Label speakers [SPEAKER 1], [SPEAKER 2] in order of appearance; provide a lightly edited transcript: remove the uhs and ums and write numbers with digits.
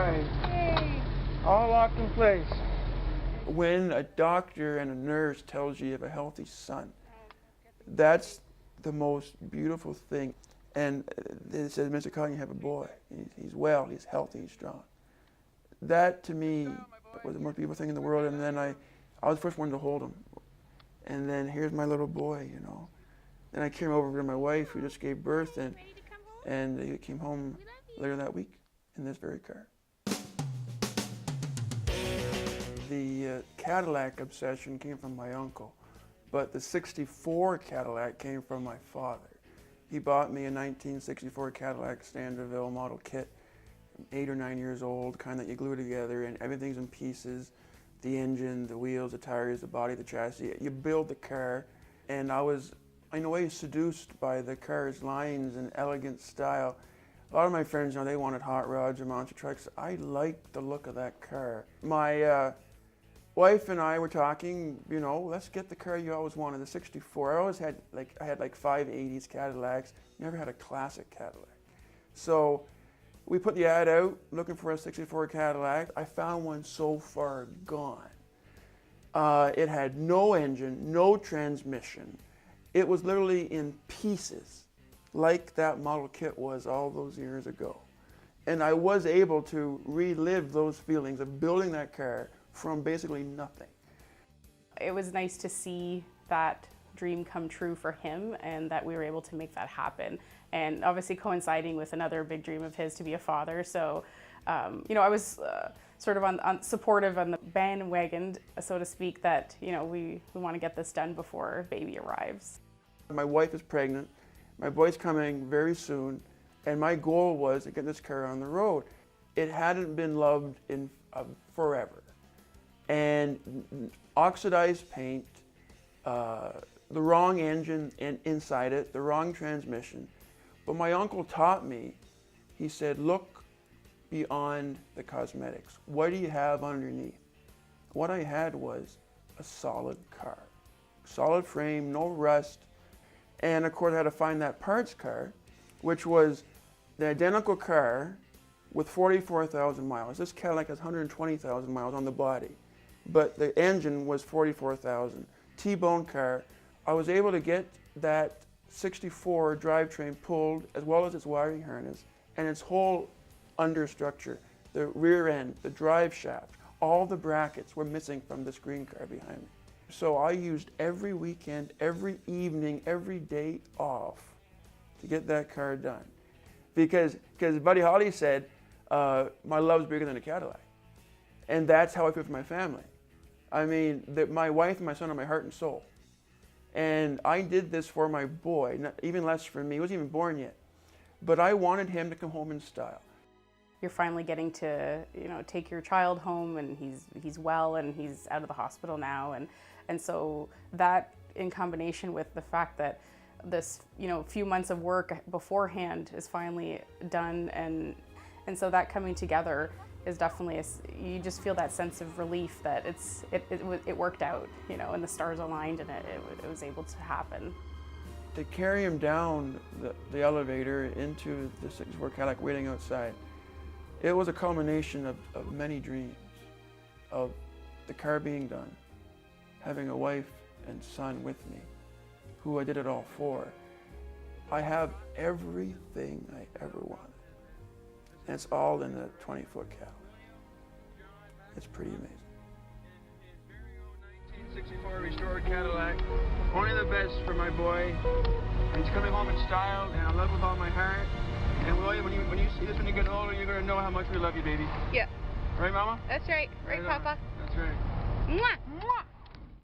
[SPEAKER 1] right.
[SPEAKER 2] Yay.
[SPEAKER 1] All locked in place. When a doctor and a nurse tells you you have a healthy son, that's the most beautiful thing. And they said, Mr. Cullen, you have a boy. He's well, he's healthy, he's strong. That to me was the most beautiful thing in the world. And then I was the first one to hold him. And then here's my little boy, you know. Then I came over to my wife who just gave birth, and they came home later that week in this very car. The Cadillac obsession came from my uncle, but the '64 Cadillac came from my father. He bought me a 1964 Cadillac Sedan De Ville model kit. I'm 8 or 9 years old, kind that you glue together, and everything's in pieces. The engine, the wheels, the tires, the body, the chassis. You build the car, and I was, in a way, seduced by the car's lines and elegant style. A lot of my friends, you know, they wanted hot rods or monster trucks. I liked the look of that car. My wife and I were talking, you know, let's get the car you always wanted, the '64. I always had like 5 '80s Cadillacs, never had a classic Cadillac. So we put the ad out looking for a '64 Cadillac. I found one so far gone. It had no engine, no transmission. It was literally in pieces, like that model kit was all those years ago. And I was able to relive those feelings of building that car from basically nothing.
[SPEAKER 3] It was nice to see that dream come true for him and that we were able to make that happen. And obviously coinciding with another big dream of his to be a father. So, you know, I was sort of supportive on the bandwagon, so to speak, that, you know, we want to get this done before baby arrives.
[SPEAKER 1] My wife is pregnant, my boy's coming very soon, and my goal was to get this car on the road. It hadn't been loved in forever. And oxidized paint, the wrong engine inside it, the wrong transmission. But my uncle taught me, he said, look beyond the cosmetics. What do you have underneath? What I had was a solid car. Solid frame, no rust. And of course I had to find that parts car, which was the identical car with 44,000 miles. This Cadillac has 120,000 miles on the body, but the engine was 44,000. T-bone car. I was able to get that '64 drivetrain pulled, as well as its wiring harness and its whole understructure, the rear end, the drive shaft, all the brackets were missing from this green car behind me. So I used every weekend, every evening, every day off to get that car done. Because Buddy Holly said, my love's bigger than a Cadillac. And that's how I feel for my family. I mean, my wife and my son are my heart and soul. And I did this for my boy, even less for me. He wasn't even born yet. But I wanted him to come home in style.
[SPEAKER 3] You're finally getting to, you know, take your child home, and he's well and he's out of the hospital now. And so that, in combination with the fact that this, you know, few months of work beforehand is finally done, and so that coming together is definitely, you just feel that sense of relief that it worked out, you know, and the stars aligned and it was able to happen.
[SPEAKER 1] To carry him down the elevator into the '64 Cadillac waiting outside, it was a culmination of many dreams, of the car being done, having a wife and son with me, who I did it all for. I have everything I ever wanted. And it's all in a 20-foot Cadillac. It's pretty amazing. 1964 restored Cadillac, only the best for my boy. And he's coming home in style, and I love with all my heart. And William, when you see this when you get older, you're gonna know how much we love you, baby.
[SPEAKER 2] Yeah.
[SPEAKER 1] Right, Mama?
[SPEAKER 2] That's right. Right, Papa?
[SPEAKER 1] That's right.
[SPEAKER 2] Mwah! Mwah!